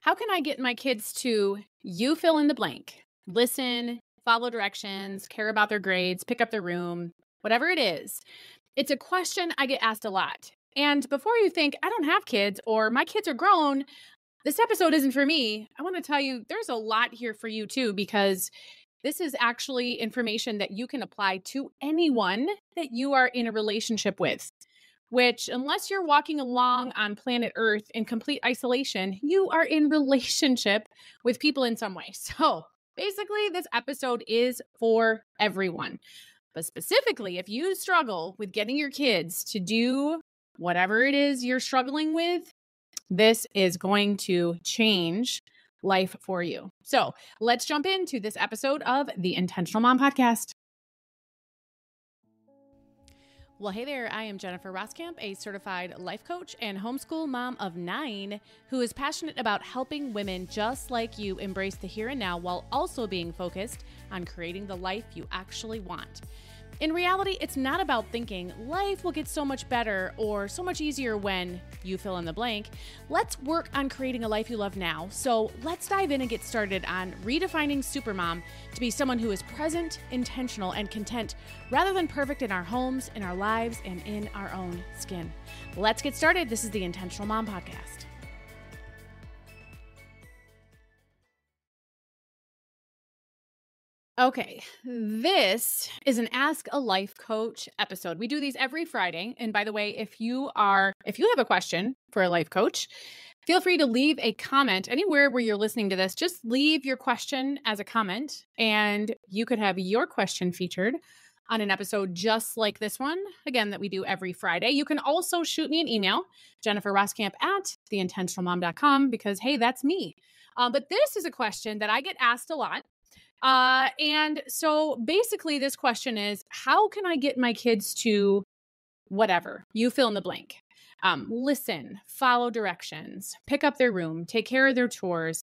How can I get my kids to you fill in the blank? Listen, follow directions, care about their grades, pick up their room, whatever it is. It's a question I get asked a lot. And before you think, I don't have kids or my kids are grown, this episode isn't for me. I want to tell you there's a lot here for you too, because this is actually information that you can apply to anyone that you are in a relationship with. Which, unless you're walking along on planet Earth in complete isolation, you are in relationship with people in some way. So basically, this episode is for everyone. But specifically, if you struggle with getting your kids to do whatever it is you're struggling with, this is going to change life for you. So let's jump into this episode of the Intentional Mom Podcast. Well, hey there, I am Jennifer Roskamp, a certified life coach and homeschool mom of 9 who is passionate about helping women just like you embrace the here and now while also being focused on creating the life you actually want. In reality, it's not about thinking life will get so much better or so much easier when you fill in the blank. Let's work on creating a life you love now. So let's dive in and get started on redefining Supermom to be someone who is present, intentional, and content rather than perfect in our homes, in our lives, and in our own skin. Let's get started. This is the Intentional Mom Podcast. Okay, this is an Ask a Life Coach episode. We do these every Friday. And by the way, if you have a question for a life coach, feel free to leave a comment anywhere where you're listening to this. Just leave your question as a comment and you could have your question featured on an episode just like this one, again, that we do every Friday. You can also shoot me an email, jenniferroskamp@theintentionalmom.com, because hey, that's me. But this is a question that I get asked a lot. And so basically this question is, how can I get my kids to whatever, you fill in the blank? Listen, follow directions, pick up their room, take care of their chores,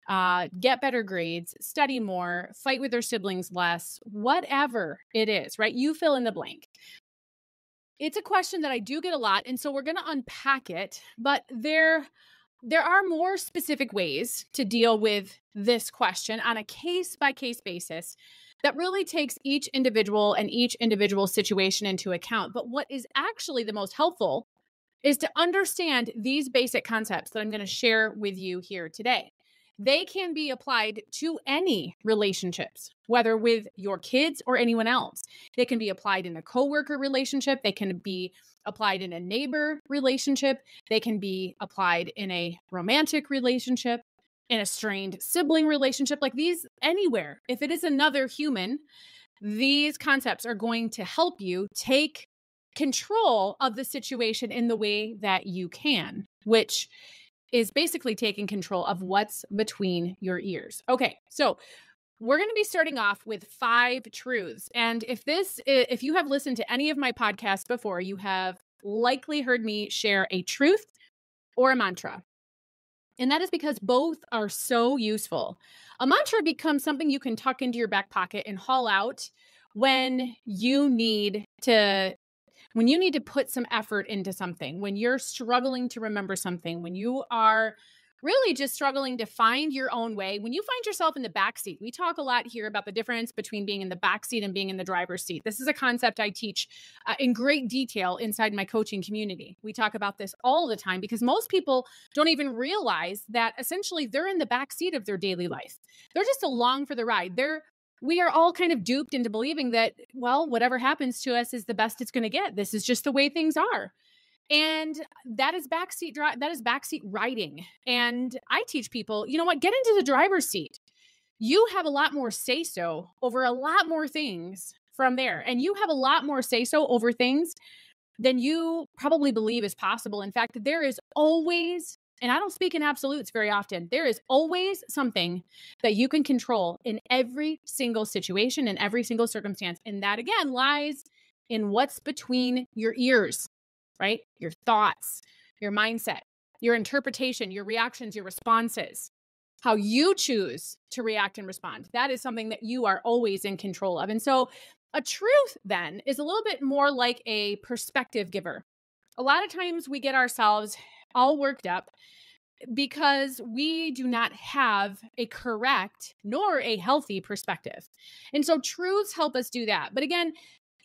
get better grades, study more, fight with their siblings less, whatever it is, right? You fill in the blank. It's a question that I do get a lot. And so we're going to unpack it, but there are more specific ways to deal with this question on a case-by-case basis that really takes each individual and each individual situation into account. But what is actually the most helpful is to understand these basic concepts that I'm going to share with you here today. They can be applied to any relationships, whether with your kids or anyone else. They can be applied in a coworker relationship. They can be applied in a neighbor relationship. They can be applied in a romantic relationship, in a strained sibling relationship, like these anywhere. If it is another human, these concepts are going to help you take control of the situation in the way that you can, which is basically taking control of what's between your ears. Okay, so we're going to be starting off with 5 truths. And if you have listened to any of my podcasts before, you have likely heard me share a truth or a mantra. And that is because both are so useful. A mantra becomes something you can tuck into your back pocket and haul out when you need to put some effort into something, when you're struggling to remember something, when you are really just struggling to find your own way, when you find yourself in the backseat. We talk a lot here about the difference between being in the backseat and being in the driver's seat. This is a concept I teach in great detail inside my coaching community. We talk about this all the time because most people don't even realize that essentially they're in the backseat of their daily life. They're just along for the ride. We are all kind of duped into believing that, well, whatever happens to us is the best it's going to get. This is just the way things are. And that is backseat riding. And I teach people, you know what, get into the driver's seat. You have a lot more say-so over a lot more things from there. And you have a lot more say-so over things than you probably believe is possible. In fact, there is always, and I don't speak in absolutes very often, there is always something that you can control in every single situation, in every single circumstance. And that, again, lies in what's between your ears, right? Your thoughts, your mindset, your interpretation, your reactions, your responses, how you choose to react and respond. That is something that you are always in control of. And so a truth then is a little bit more like a perspective giver. A lot of times we get ourselves all worked up because we do not have a correct nor a healthy perspective. And so truths help us do that. But again,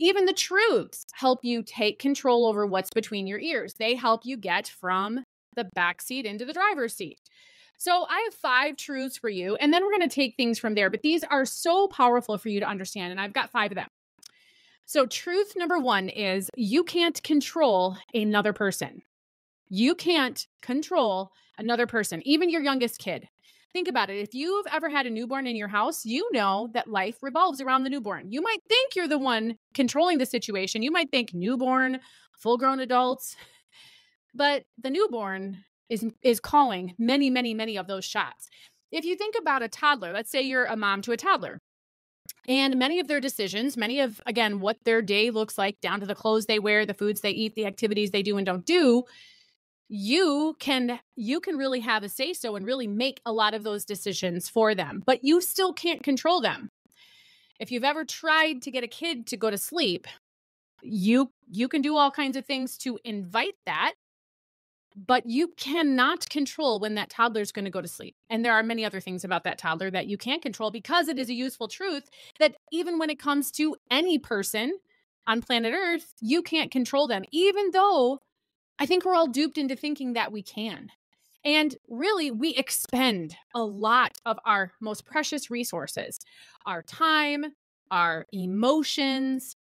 even the truths help you take control over what's between your ears. They help you get from the back seat into the driver's seat. So I have 5 truths for you, and then we're going to take things from there. But these are so powerful for you to understand, and I've got 5 of them. So truth number 1 is you can't control another person. You can't control another person, even your youngest kid. Think about it. If you've ever had a newborn in your house, you know that life revolves around the newborn. You might think you're the one controlling the situation. You might think newborn, full-grown adults, but the newborn is calling many, many, many of those shots. If you think about a toddler, let's say you're a mom to a toddler, and many of their decisions, many of, again, what their day looks like, down to the clothes they wear, the foods they eat, the activities they do and don't do, you can really have a say-so and really make a lot of those decisions for them, but you still can't control them. If you've ever tried to get a kid to go to sleep, you can do all kinds of things to invite that, but you cannot control when that toddler is going to go to sleep. And there are many other things about that toddler that you can't control, because it is a useful truth that even when it comes to any person on planet Earth, you can't control them, even though I think we're all duped into thinking that we can. And really, we expend a lot of our most precious resources, our time, our emotions,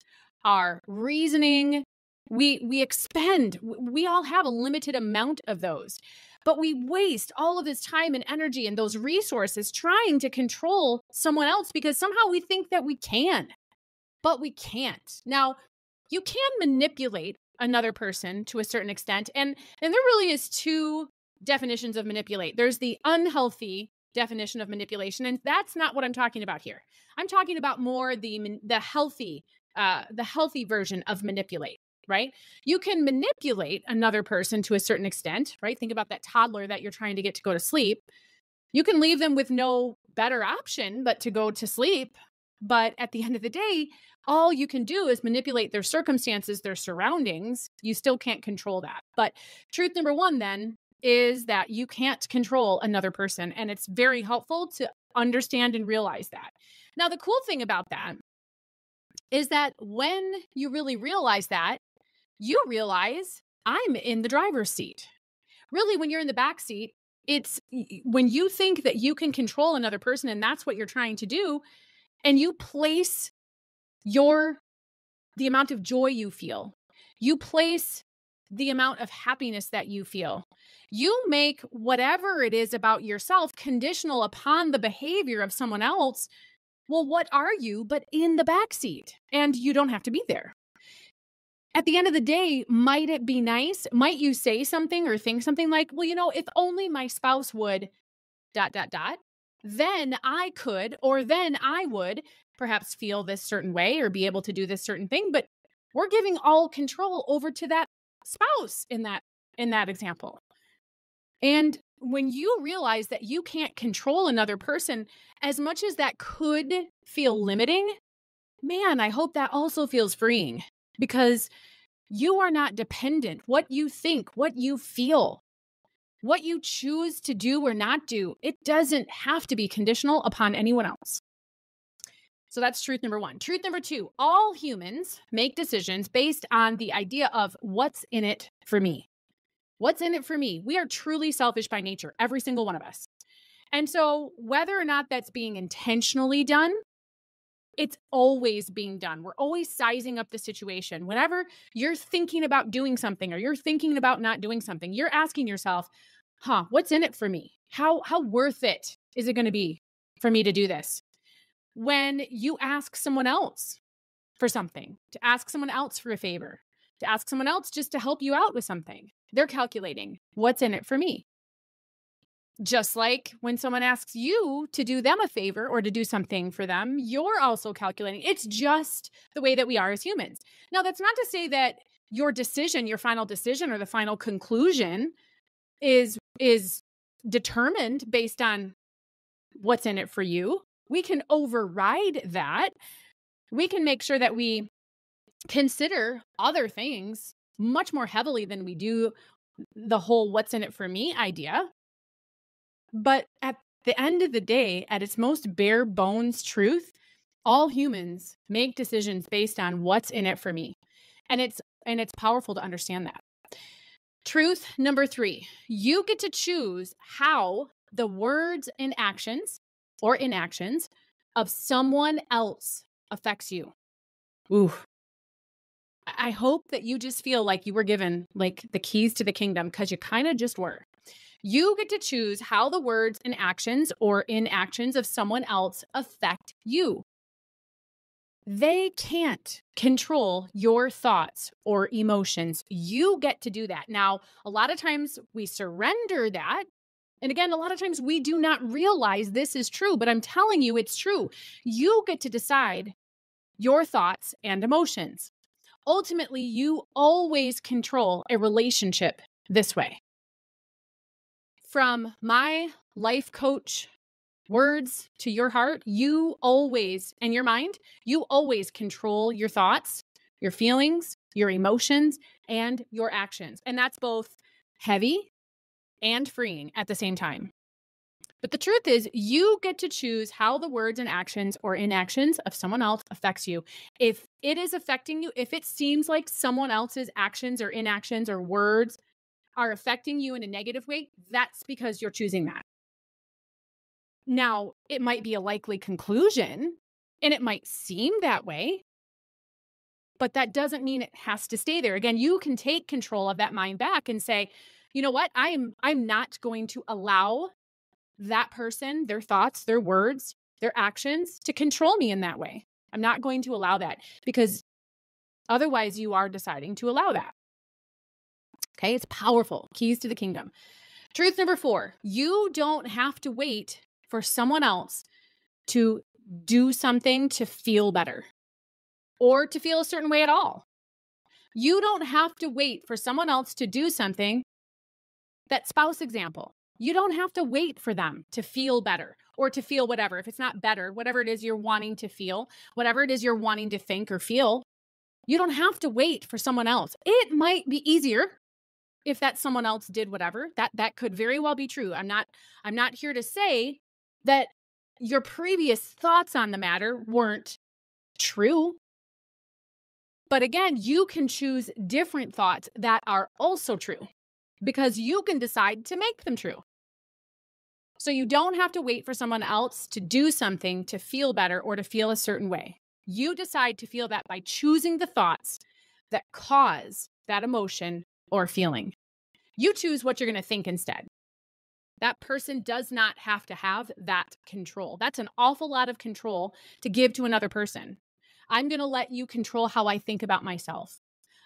our reasoning. We expend, we all have a limited amount of those, but we waste all of this time and energy and those resources trying to control someone else because somehow we think that we can, but we can't. Now, you can manipulate another person to a certain extent, and there really is 2 definitions of manipulate. There's the unhealthy definition of manipulation, and that's not what I'm talking about here. I'm talking about more the healthy version of manipulate. Right? You can manipulate another person to a certain extent, right? Think about that toddler that you're trying to get to go to sleep. You can leave them with no better option but to go to sleep. But at the end of the day, all you can do is manipulate their circumstances, their surroundings. You still can't control that. But truth number 1 then is that you can't control another person. And it's very helpful to understand and realize that. Now, the cool thing about that is that when you really realize that, you realize I'm in the driver's seat. Really, when you're in the back seat, it's when you think that you can control another person and that's what you're trying to do, and you place the amount of joy you feel, you place the amount of happiness that you feel, you make whatever it is about yourself conditional upon the behavior of someone else. Well, what are you but in the back seat? And you don't have to be there. At the end of the day, might it be nice? Might you say something or think something like, well, if only my spouse would ... then I could, or then I would perhaps feel this certain way or be able to do this certain thing. But we're giving all control over to that spouse in that example. And when you realize that you can't control another person, as much as that could feel limiting, man, I hope that also feels freeing, because you are not dependent. What you think, what you feel, what you choose to do or not do, it doesn't have to be conditional upon anyone else. So that's truth number 1. Truth number 2, all humans make decisions based on the idea of what's in it for me. What's in it for me? We are truly selfish by nature, every single one of us. And so whether or not that's being intentionally done, it's always being done. We're always sizing up the situation. Whenever you're thinking about doing something or you're thinking about not doing something, you're asking yourself, what's in it for me? How worth it is it going to be for me to do this? When you ask someone else for something, to ask someone else for a favor, to ask someone else just to help you out with something, they're calculating what's in it for me. Just like when someone asks you to do them a favor or to do something for them, you're also calculating. It's just the way that we are as humans. Now, that's not to say that your decision, your final decision or the final conclusion is determined based on what's in it for you. We can override that. We can make sure that we consider other things much more heavily than we do the whole what's in it for me idea. But at the end of the day, at its most bare bones truth, all humans make decisions based on what's in it for me. And it's powerful to understand that. Truth number 3, you get to choose how the words and actions or inactions of someone else affects you. Ooh. I hope that you just feel like you were given like the keys to the kingdom, because you kind of just were. You get to choose how the words and actions or inactions of someone else affect you. They can't control your thoughts or emotions. You get to do that. Now, a lot of times we surrender that. And again, a lot of times we do not realize this is true, but I'm telling you it's true. You get to decide your thoughts and emotions. Ultimately, you always control a relationship this way. From my life coach words to your heart, you always, and your mind, you always control your thoughts, your feelings, your emotions, and your actions. And that's both heavy and freeing at the same time. But the truth is, you get to choose how the words and actions or inactions of someone else affects you. If it is affecting you, if it seems like someone else's actions or inactions or words are affecting you in a negative way, that's because you're choosing that. Now, it might be a likely conclusion, and it might seem that way, but that doesn't mean it has to stay there. Again, you can take control of that mind back and say, you know what? I'm not going to allow that person, their thoughts, their words, their actions to control me in that way. I'm not going to allow that, because otherwise you are deciding to allow that. Okay, it's powerful. Keys to the kingdom. Truth number 4, you don't have to wait for someone else to do something to feel better or to feel a certain way at all. You don't have to wait for someone else to do something. That spouse example, you don't have to wait for them to feel better or to feel whatever. If it's not better, whatever it is you're wanting to feel, whatever it is you're wanting to think or feel, you don't have to wait for someone else. It might be easier if that someone else did whatever. That could very well be true. I'm not here to say that your previous thoughts on the matter weren't true. But again, you can choose different thoughts that are also true, because you can decide to make them true. So you don't have to wait for someone else to do something to feel better or to feel a certain way. You decide to feel that by choosing the thoughts that cause that emotion or feeling. You choose what you're going to think instead. That person does not have to have that control. That's an awful lot of control to give to another person. I'm going to let you control how I think about myself.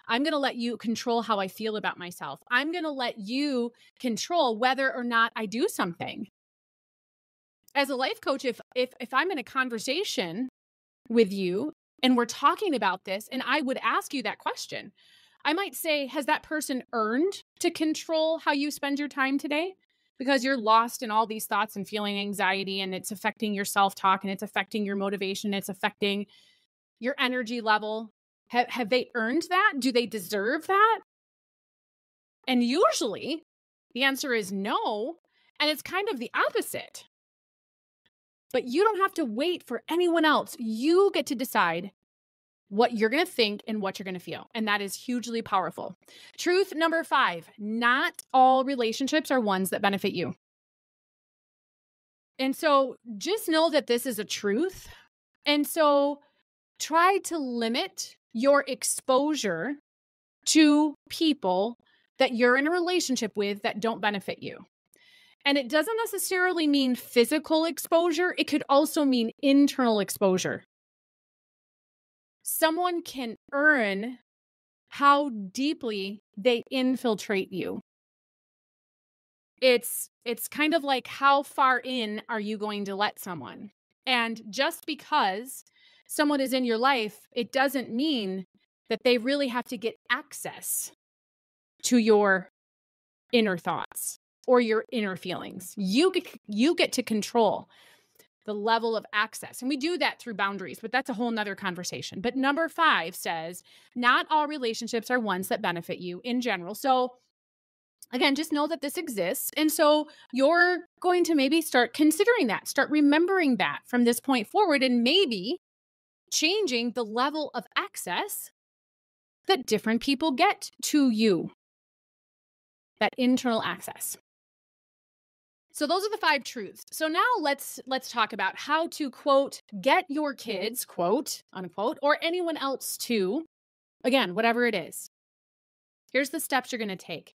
I'm going to let you control how I feel about myself. I'm going to let you control whether or not I do something. As a life coach, if I'm in a conversation with you and we're talking about this, and I would ask you that question, I might say, has that person earned to control how you spend your time today? Because you're lost in all these thoughts and feeling anxiety, and it's affecting your self-talk, and it's affecting your motivation. It's affecting your energy level. Have they earned that? Do they deserve that? And usually the answer is no. And it's kind of the opposite. But you don't have to wait for anyone else. You get to decide what you're going to think and what you're going to feel. And that is hugely powerful. Truth number 5, not all relationships are ones that benefit you. And so just know that this is a truth. And so try to limit your exposure to people that you're in a relationship with that don't benefit you. And it doesn't necessarily mean physical exposure. It could also mean internal exposure. Someone can earn how deeply they infiltrate you. It's kind of like, how far in are you going to let someone? And just because someone is in your life, it doesn't mean that they really have to get access to your inner thoughts or your inner feelings. You get to control the level of access. And we do that through boundaries, but that's a whole nother conversation. But number 5 says, not all relationships are ones that benefit you in general. So Again, just know that this exists. And so you're going to maybe start considering that, start remembering that from this point forward, and maybe changing the level of access that different people get to you, that internal access. So those are the 5 truths. So now let's talk about how to, quote, get your kids, quote, unquote, or anyone else to, again, whatever it is. Here's the steps you're going to take.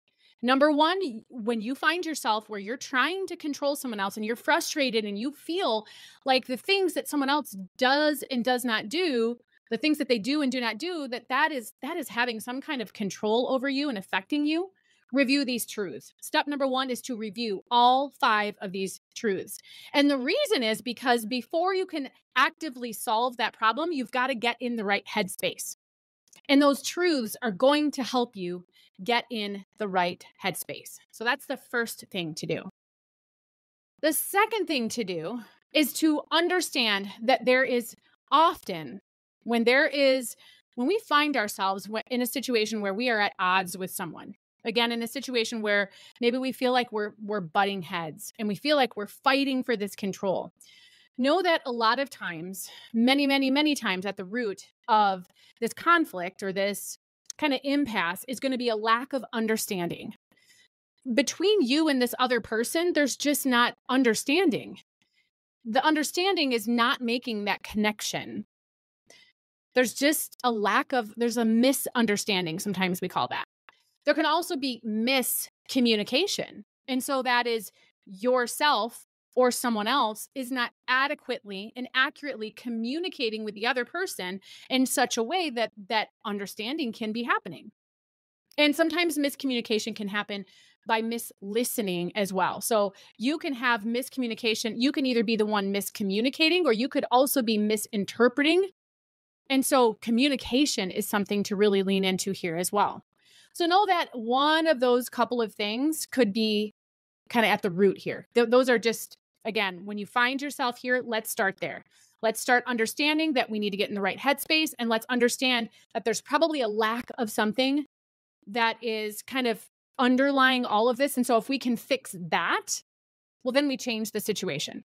Number 1, when you find yourself where you're trying to control someone else and you're frustrated and you feel like the things that someone else does and does not do, the things that they do and do not do, that is having some kind of control over you and affecting you, review these truths. Step number 1 is to review all 5 of these truths. And the reason is because before you can actively solve that problem, you've got to get in the right headspace. And those truths are going to help you get in the right headspace. So that's the first thing to do. The second thing to do is to understand that there is often, when we find ourselves in a situation where we are at odds with someone, again, in a situation where maybe we feel like we're butting heads and we feel like we're fighting for this control, know that a lot of times, many, many, many times at the root of this conflict or this kind of impasse is going to be a lack of understanding. Between you and this other person, there's just not understanding. The understanding is not making that connection. There's just there's a misunderstanding, sometimes we call that. There can also be miscommunication. And so that is yourself or someone else is not adequately and accurately communicating with the other person in such a way that that understanding can be happening. And sometimes miscommunication can happen by mislistening as well. So you can have miscommunication. You can either be the one miscommunicating or you could also be misinterpreting. And so communication is something to really lean into here as well. So know that one of those couple of things could be kind of at the root here. Those are just, again, when you find yourself here, let's start there. Let's start understanding that we need to get in the right headspace, and let's understand that there's probably a lack of something that is kind of underlying all of this. And so if we can fix that, well, then we change the situation.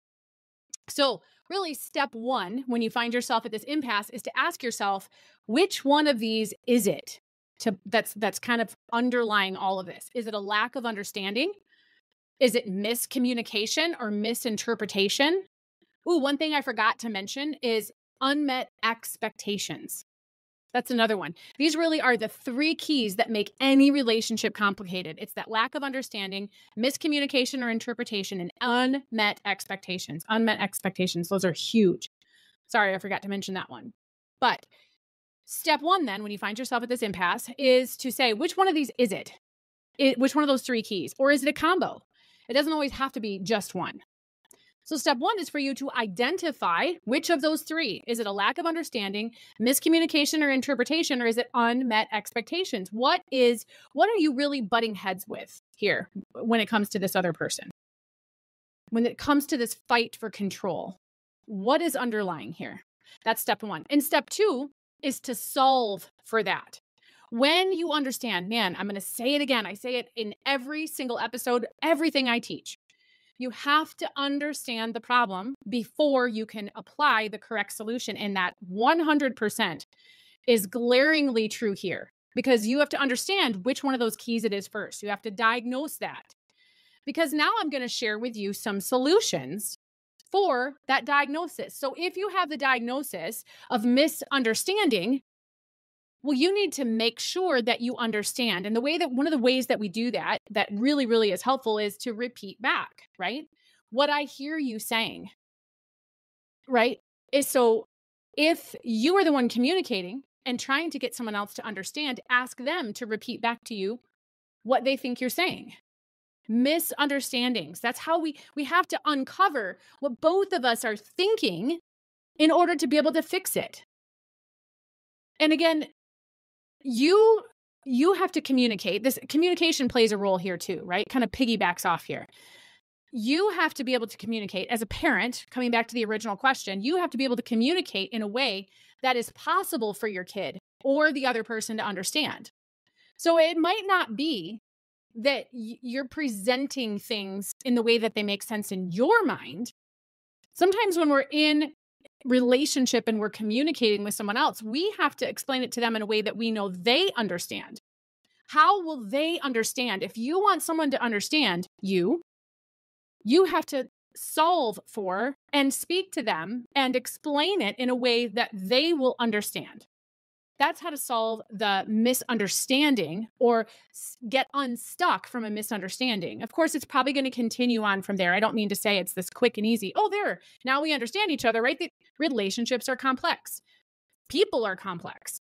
So really step 1, when you find yourself at this impasse, is to ask yourself, which one of these is it that's kind of underlying all of this? Is it a lack of understanding? Is it miscommunication or misinterpretation? Ooh, one thing I forgot to mention is unmet expectations. That's another one. These really are the 3 keys that make any relationship complicated. It's that lack of understanding, miscommunication or interpretation, and unmet expectations. Unmet expectations, those are huge. Sorry, I forgot to mention that one. But step 1 then, when you find yourself at this impasse, is to say, which one of these is it? Which one of those 3 keys? Or is it a combo? It doesn't always have to be just one. So step 1 is for you to identify which of those 3. Is it a lack of understanding, miscommunication or interpretation, or is it unmet expectations? What are you really butting heads with here when it comes to this other person? When it comes to this fight for control, what is underlying here? That's step 1. And step 2 is to solve for that. When you understand, man, I'm going to say it again. I say it in every single episode, everything I teach. You have to understand the problem before you can apply the correct solution. And that 100% is glaringly true here because you have to understand which one of those keys it is first. You have to diagnose that. Because now I'm going to share with you some solutions for that diagnosis. So if you have the diagnosis of misunderstanding, well, you need to make sure that you understand. And one of the ways that we do that really, really is helpful is to repeat back, right? What I hear you saying, right? Is so if you are the one communicating and trying to get someone else to understand, ask them to repeat back to you what they think you're saying. Misunderstandings. That's how we have to uncover what both of us are thinking in order to be able to fix it. And again, you have to communicate. This communication plays a role here too, right? Kind of piggybacks off here. You have to be able to communicate as a parent, coming back to the original question, you have to be able to communicate in a way that is possible for your kid or the other person to understand. So it might not be that you're presenting things in the way that they make sense in your mind. Sometimes when we're in relationship and we're communicating with someone else, we have to explain it to them in a way that we know they understand. How will they understand? If you want someone to understand you have to solve for and speak to them and explain it in a way that they will understand. That's how to solve the misunderstanding or get unstuck from a misunderstanding. Of course, it's probably going to continue on from there. I don't mean to say it's this quick and easy. Oh, there, now we understand each other, right? The relationships are complex. People are complex.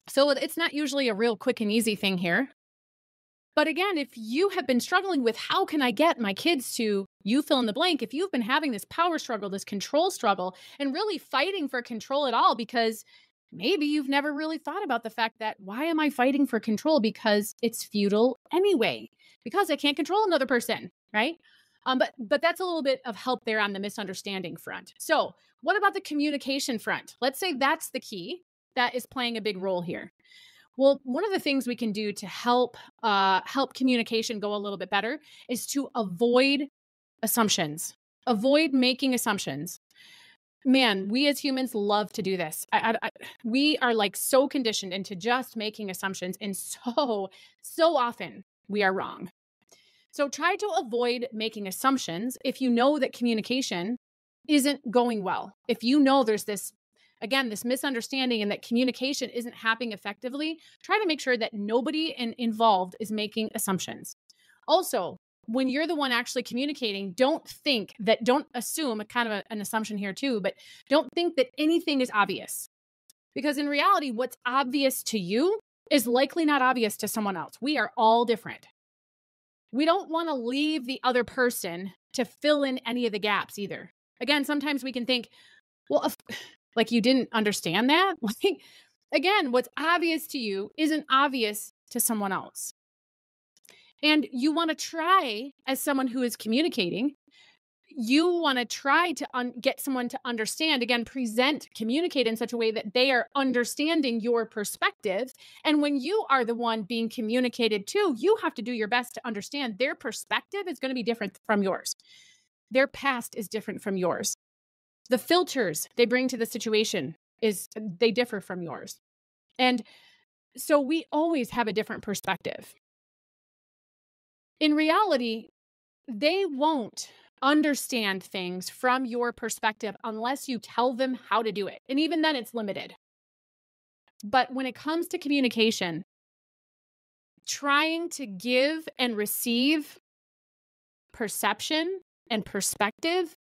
So it's not usually a real quick and easy thing here. But again, if you have been struggling with how can I get my kids to, you fill in the blank, if you've been having this power struggle, this control struggle, and really fighting for control at all, because maybe you've never really thought about the fact that, why am I fighting for control? Because it's futile anyway, because I can't control another person, right? But that's a little bit of help there on the misunderstanding front. So what about the communication front? Let's say that's the key that is playing a big role here. Well, one of the things we can do to help communication go a little bit better is to avoid assumptions. Avoid making assumptions. Man, we as humans love to do this. We are like so conditioned into just making assumptions, and so often we are wrong. So try to avoid making assumptions if you know that communication isn't going well. If you know there's this misunderstanding and that communication isn't happening effectively, try to make sure that nobody involved is making assumptions. Also, when you're the one actually communicating, don't assume, kind of an assumption here too, but don't think that anything is obvious. Because in reality, what's obvious to you is likely not obvious to someone else. We are all different. We don't want to leave the other person to fill in any of the gaps either. Again, sometimes we can think, well, like you didn't understand that? Like, again, what's obvious to you isn't obvious to someone else. And you want to try, as someone who is communicating, you want to try to get someone to understand, again, communicate in such a way that they are understanding your perspective. And when you are the one being communicated to, you have to do your best to understand their perspective is going to be different from yours. Their past is different from yours. The filters they bring to the situation they differ from yours. And so we always have a different perspective. In reality, they won't understand things from your perspective unless you tell them how to do it. And even then, it's limited. But when it comes to communication, trying to give and receive perception and perspective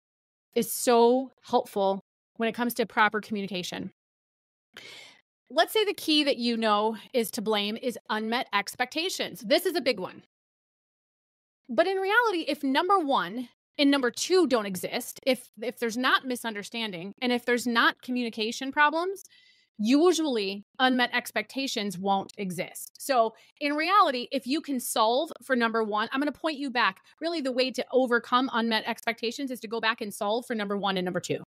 is so helpful when it comes to proper communication. Let's say the key that you know is to blame is unmet expectations. This is a big one. But in reality, if number one and number two don't exist, if there's not misunderstanding and if there's not communication problems, usually unmet expectations won't exist. So in reality, if you can solve for number one, I'm going to point you back. Really, the way to overcome unmet expectations is to go back and solve for number one and number two.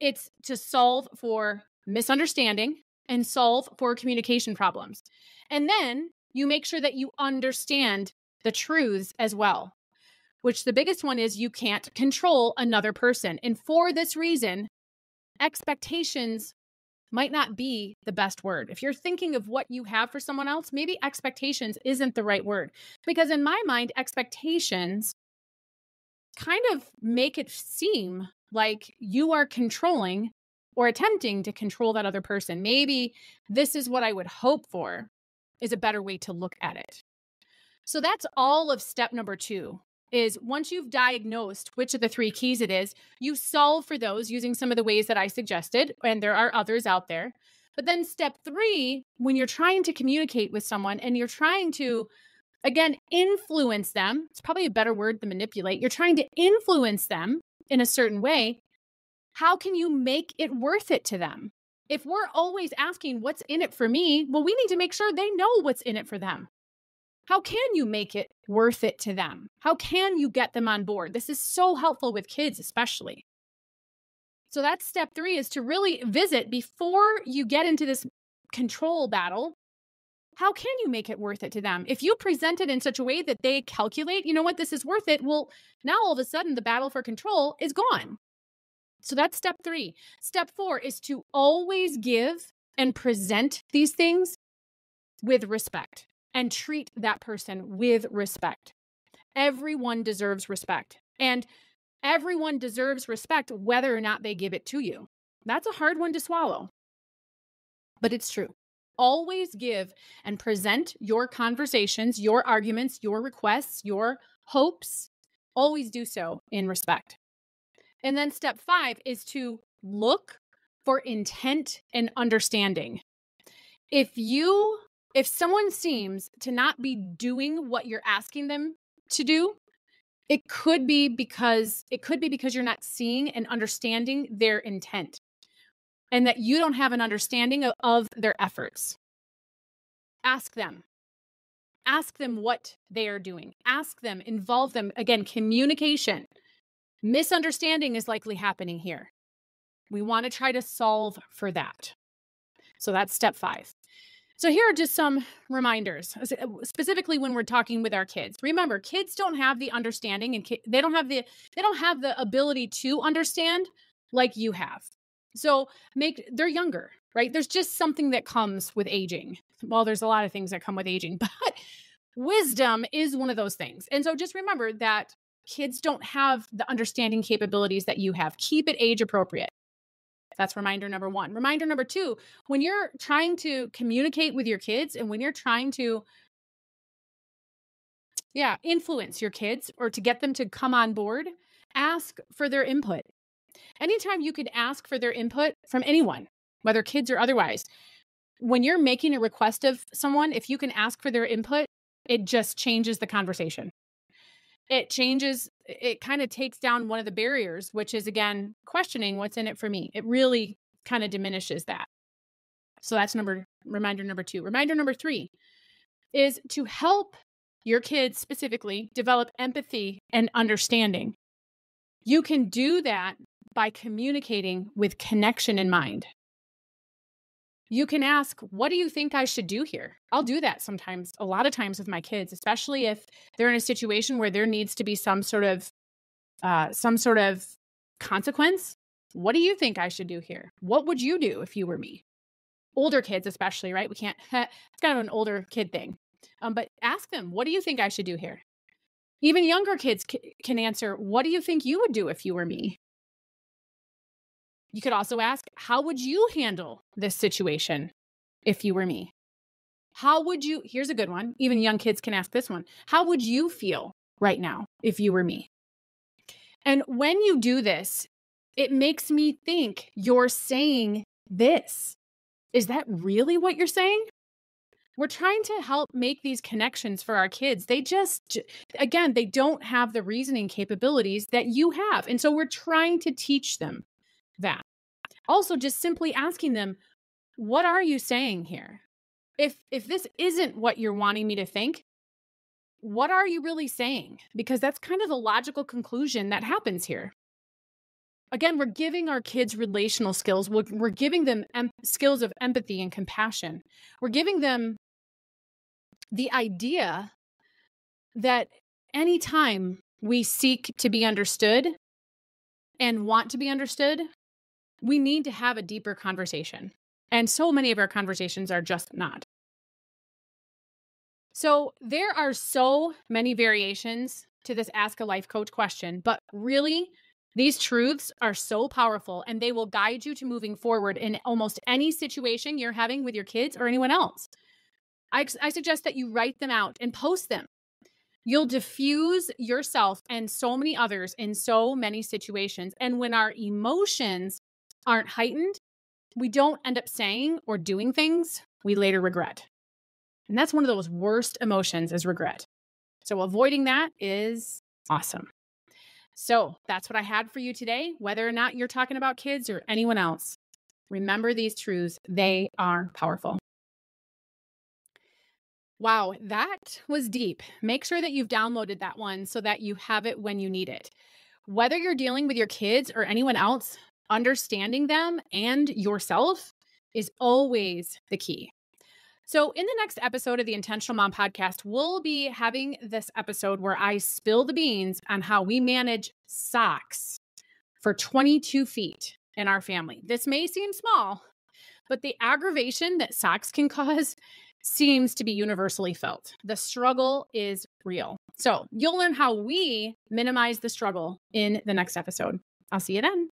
It's to solve for misunderstanding and solve for communication problems. And then you make sure that you understand the truths as well, which the biggest one is you can't control another person. And for this reason, expectations might not be the best word. If you're thinking of what you have for someone else, maybe expectations isn't the right word. Because in my mind, expectations kind of make it seem like you are controlling or attempting to control that other person. Maybe this is what I would hope for is a better way to look at it. So that's all of step number 2. Is once you've diagnosed which of the 3 keys it is, you solve for those using some of the ways that I suggested, and there are others out there. But then step 3, when you're trying to communicate with someone and you're trying to, again, influence them, it's probably a better word than manipulate, you're trying to influence them in a certain way, how can you make it worth it to them? If we're always asking what's in it for me, well, we need to make sure they know what's in it for them. How can you make it worth it to them? How can you get them on board? This is so helpful with kids, especially. So that's step 3, is to really visit before you get into this control battle. how can you make it worth it to them? If you present it in such a way that they calculate, you know what, this is worth it, well, now all of a sudden the battle for control is gone. So that's step 3. Step 4 is to always give and present these things with respect and treat that person with respect. Everyone deserves respect, and everyone deserves respect whether or not they give it to you. That's a hard one to swallow, but it's true. Always give and present your conversations, your arguments, your requests, your hopes. Always do so in respect. And then step 5 is to look for intent and understanding. If someone seems to not be doing what you're asking them to do, it could be because you're not seeing and understanding their intent, and that you don't have an understanding of their efforts. Ask them. Ask them what they are doing. Ask them, involve them. Again, communication. Misunderstanding is likely happening here. We want to try to solve for that. So that's step 5. So here are just some reminders, specifically when we're talking with our kids. Remember, kids don't have the understanding, and they don't have the ability to understand like you have. So they're younger, right? There's just something that comes with aging. Well, there's a lot of things that come with aging, but wisdom is one of those things. And so just remember that kids don't have the understanding capabilities that you have. Keep it age appropriate. That's reminder number 1. Reminder number 2, when you're trying to communicate with your kids and when you're trying to influence your kids or to get them to come on board, ask for their input. Anytime you could ask for their input from anyone, whether kids or otherwise, when you're making a request of someone, if you can ask for their input, it just changes the conversation. It kind of takes down one of the barriers, which is, again, questioning what's in it for me. It really kind of diminishes that. So that's reminder number 2. Reminder number 3 is to help your kids specifically develop empathy and understanding. You can do that by communicating with connection in mind. You can ask, what do you think I should do here? I'll do that sometimes, a lot of times with my kids, especially if they're in a situation where there needs to be some sort of consequence. What do you think I should do here? What would you do if you were me? Older kids especially, right? We can't, it's kind of an older kid thing. But ask them, what do you think I should do here? Even younger kids can answer, what do you think you would do if you were me? You could also ask, how would you handle this situation if you were me? Here's a good one. Even young kids can ask this one. How would you feel right now if you were me? And when you do this, it makes me think you're saying this. Is that really what you're saying? We're trying to help make these connections for our kids. They don't have the reasoning capabilities that you have. And so we're trying to teach them that. Also, just simply asking them, what are you saying here? If this isn't what you're wanting me to think, what are you really saying? Because that's kind of the logical conclusion that happens here. Again, we're giving our kids relational skills. We're giving them skills of empathy and compassion. We're giving them the idea that anytime we seek to be understood and want to be understood, we need to have a deeper conversation. And so many of our conversations are just not. So there are so many variations to this Ask a Life Coach question, but really, these truths are so powerful and they will guide you to moving forward in almost any situation you're having with your kids or anyone else. I suggest that you write them out and post them. You'll diffuse yourself and so many others in so many situations. And when our emotions aren't heightened, we don't end up saying or doing things we later regret. And that's one of those worst emotions is regret. So avoiding that is awesome. So that's what I had for you today. Whether or not you're talking about kids or anyone else, remember these truths. They are powerful. Wow, that was deep. Make sure that you've downloaded that one so that you have it when you need it. Whether you're dealing with your kids or anyone else, understanding them and yourself is always the key. So, in the next episode of the Intentional Mom podcast, we'll be having this episode where I spill the beans on how we manage socks for 22 feet in our family. This may seem small, but the aggravation that socks can cause seems to be universally felt. The struggle is real. So, you'll learn how we minimize the struggle in the next episode. I'll see you then.